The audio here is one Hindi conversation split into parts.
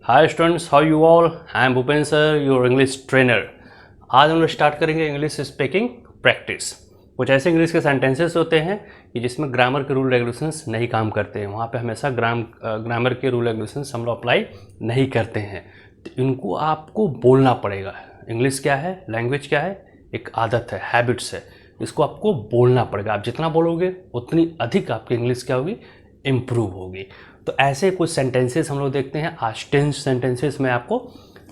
Hi students, how you all. I am Bhupendra sir, your English trainer. आज हम लोग स्टार्ट करेंगे इंग्लिश स्पीकिंग प्रैक्टिस। कुछ ऐसे इंग्लिश के सेंटेंसेस होते हैं कि जिसमें ग्रामर के रूल रेगुलेशंस नहीं काम करते हैं, वहाँ पे हमेशा ग्रामर के रूल रेगुलेशंस हम लोग अप्लाई नहीं करते हैं, तो इनको आपको बोलना पड़ेगा। इंग्लिश क्या है, लैंग्वेज क्या है, एक आदत है, हैबिट्स है, इसको आपको बोलना पड़ेगा। आप जितना बोलोगे उतनी अधिक आपकी इंग्लिश क्या होगी, इम्प्रूव होगी। तो ऐसे कुछ सेंटेंसेस हम लोग देखते हैं आज। 10 सेंटेंसेस में आपको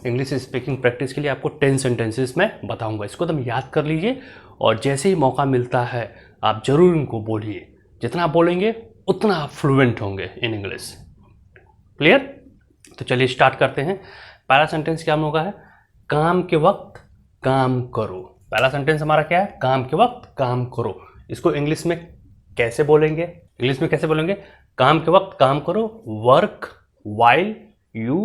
इंग्लिश स्पीकिंग प्रैक्टिस के लिए आपको 10 सेंटेंसेस मैं बताऊंगा। इसको तुम याद कर लीजिए और जैसे ही मौका मिलता है आप ज़रूर इनको बोलिए। जितना आप बोलेंगे उतना आप फ्लुएंट होंगे इन इंग्लिश। क्लियर? तो चलिए स्टार्ट करते हैं। पहला सेंटेंस क्या हम लोग का है, काम के वक्त काम करो। पहला सेंटेंस हमारा क्या है, काम के वक्त काम करो। इसको इंग्लिश में कैसे बोलेंगे, इंग्लिश में कैसे बोलेंगे, काम के वक्त काम करो। Work while you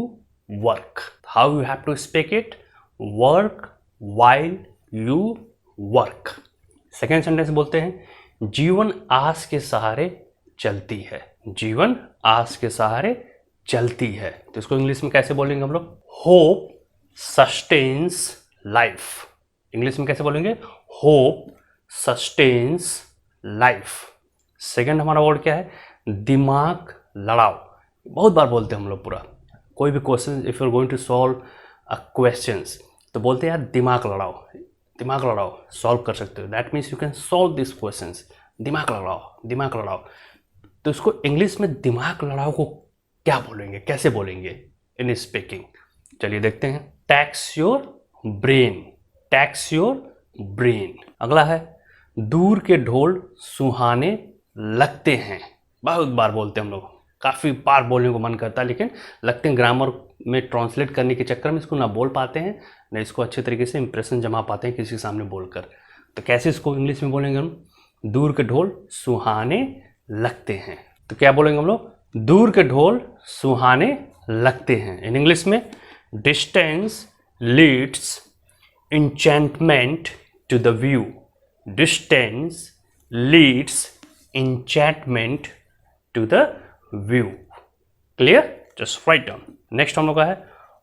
work. How you have to speak it, work while you work. Second sentence बोलते हैं, जीवन आस के सहारे चलती है। जीवन आस के सहारे चलती है, तो इसको इंग्लिश में कैसे बोलेंगे हम लोग, होप सस्टेन्स लाइफ। इंग्लिश में कैसे बोलेंगे, होप सस्टेन्स लाइफ। सेकेंड हमारा वर्ड क्या है, दिमाग लड़ाओ। बहुत बार बोलते हैं हम लोग पूरा कोई भी question, if you are going to solve a questions तो बोलते हैं यार दिमाग लड़ाओ, दिमाग लड़ाओ, सॉल्व कर सकते हो। That means you can solve this questions. दिमाग लड़ाओ, दिमाग लड़ाओ। तो इसको इंग्लिश में दिमाग लड़ाओ को क्या बोलेंगे, कैसे बोलेंगे इन स्पीकिंग, चलिए देखते हैं। Tax your brain, tax your brain. अगला है, दूर के ढोल सुहाने लगते हैं। बहुत बार बोलते हैं हम लोग, काफ़ी बार बोलने को मन करता है, लेकिन लगते हैं ग्रामर में ट्रांसलेट करने के चक्कर में इसको ना बोल पाते हैं, ना इसको अच्छे तरीके से इंप्रेशन जमा पाते हैं किसी के सामने बोलकर। तो कैसे इसको इंग्लिश में बोलेंगे हम, दूर के ढोल सुहाने लगते हैं। तो क्या बोलेंगे हम लोग, दूर के ढोल सुहाने लगते हैं। इन इंग्लिश में, distance leads enchantment to the view. Distance leads enchantment to the view. Clear? Just write down. Next हम लोग का है,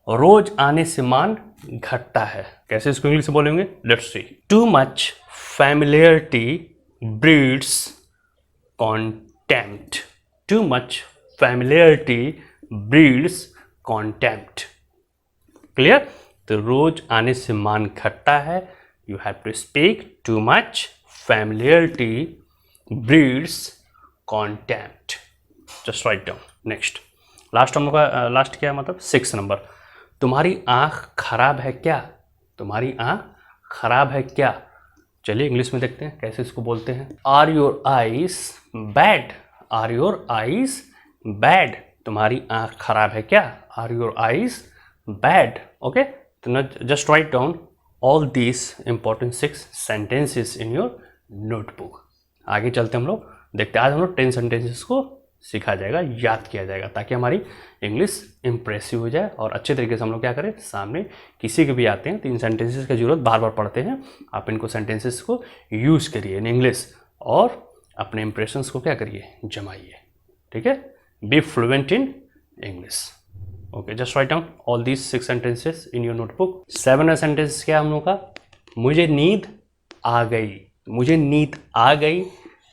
रोज आने से मान घटता है। कैसे इसको इंग्लिश में बोलेंगे, Let's see. Too much familiarity breeds contempt. Too much familiarity breeds contempt. Clear? तो रोज आने से मान घटता है। You have to speak, too much familiarity breeds contempt. Just write down. Next last हम लोग का, लास्ट क्या है मतलब 6 नंबर, तुम्हारी आँख खराब है क्या, तुम्हारी आँख खराब है क्या। चलिए इंग्लिश में देखते हैं कैसे इसको बोलते हैं। Are your eyes bad, are your eyes bad. तुम्हारी आँख खराब है क्या, are your eyes bad. Okay, तो ना just write down all these important 6 sentences in your notebook. आगे चलते हम लोग देखते हैं। आज हम लोग 10 सेंटेंसेस को सीखा जाएगा, याद किया जाएगा, ताकि हमारी इंग्लिश इंप्रेसिव हो जाए और अच्छे तरीके से हम लोग क्या करें, सामने किसी के भी आते हैं तो इन सेंटेंसेस की जरूरत बार बार पड़ते हैं। आप इनको सेंटेंसेस को यूज़ करिए इन इंग्लिश और अपने इंप्रेशंस को क्या करिए, जमाइए। ठीक है, be fluent in English. Okay, just write down all these 6 sentences in your notebook. 7वां सेंटेंस क्या हम लोग का, मुझे नींद आ गई। मुझे नींद आ गई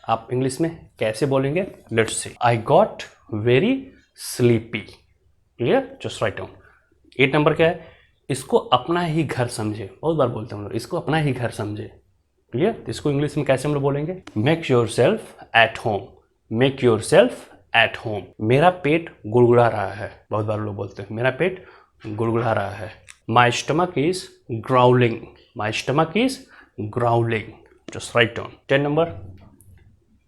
आप इंग्लिश में कैसे बोलेंगे, let's see. I got very sleepy. Clear? Just write down. 8 number क्या है, इसको अपना ही घर समझे। बहुत बार बोलते हैं हम लोग, इसको अपना ही घर समझे। क्लियर? इसको इंग्लिश में कैसे हम लोग बोलेंगे, make your self at home. Make your self at home. मेरा पेट गुड़गुड़ा रहा है। बहुत बार लोग बोलते हैं मेरा पेट गुड़गुड़ा रहा है। My stomach is growling. My stomach is growling. Just write down. 10 number,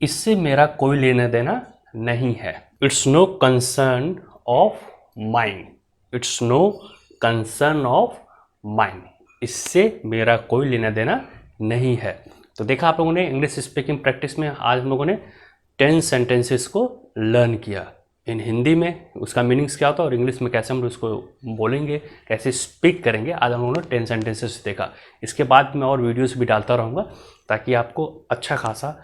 इससे मेरा कोई लेना देना नहीं है। It's no concern of mind. It's no concern of mind. इससे मेरा कोई लेना देना नहीं है। तो देखा आप लोगों ने इंग्लिश स्पीकिंग प्रैक्टिस में आज हम लोगों ने 10 सेंटेंसेस को लर्न किया। इन हिंदी में उसका मीनिंग्स क्या होता है और इंग्लिश में कैसे हम उसको बोलेंगे, कैसे स्पीक करेंगे। आज हम लोगों ने 10 सेंटेंसेस देखा। इसके बाद मैं और वीडियोस भी डालता रहूँगा ताकि आपको अच्छा खासा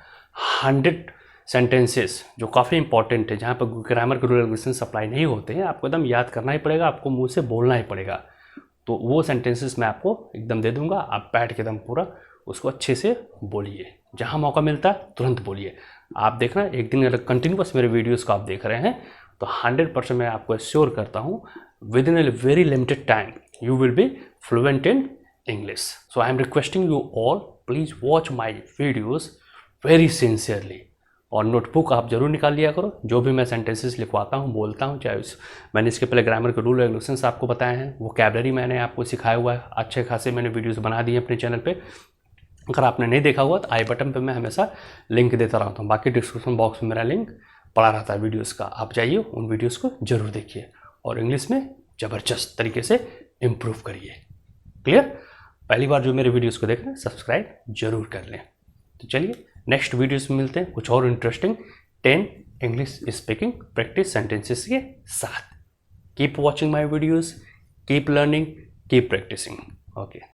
100 सेंटेंसेस जो काफ़ी इंपॉर्टेंट है, जहाँ पर ग्रामर के रूल रेगुलेशन अप्लाई नहीं होते हैं, आपको एकदम याद करना ही पड़ेगा, आपको मुंह से बोलना ही पड़ेगा। तो वो सेंटेंसेस मैं आपको एकदम दे दूंगा, आप बैठ के एकदम पूरा उसको अच्छे से बोलिए, जहाँ मौका मिलता है तुरंत बोलिए। आप देखना एक दिन अगर कंटिन्यूस मेरे वीडियोस को आप देख रहे हैं तो 100% मैं आपको एश्योर करता हूँ with in a very limited time you will be fluent in English. So I am requesting you all, please watch my videos very sincerely, और नोटबुक आप जरूर निकाल लिया करो। जो भी मैं सेंटेंसेस लिखवाता हूँ, बोलता हूँ, चाहे मैंने इसके पहले ग्रामर के रूल रेगुलेशंस आपको बताए हैं, वोकैबुलरी मैंने आपको सिखाया हुआ है, अच्छे खासे मैंने वीडियोस बना दिए अपने चैनल पे। अगर आपने नहीं देखा हुआ तो आई बटन पे मैं हमेशा लिंक देता रहता हूँ, बाकी डिस्क्रिप्शन बॉक्स में मेरा लिंक पड़ा रहता है वीडियोज़ का, आप जाइए उन वीडियोज़ को जरूर देखिए और इंग्लिश में ज़बरदस्त तरीके से इम्प्रूव करिए। क्लियर? पहली बार जो मेरे वीडियोज़ को देख रहे हैं सब्सक्राइब जरूर कर लें। तो चलिए नेक्स्ट वीडियोस में मिलते हैं कुछ और interesting 10 English speaking practice sentences के साथ। Keep watching my videos, keep learning, keep practicing. Okay.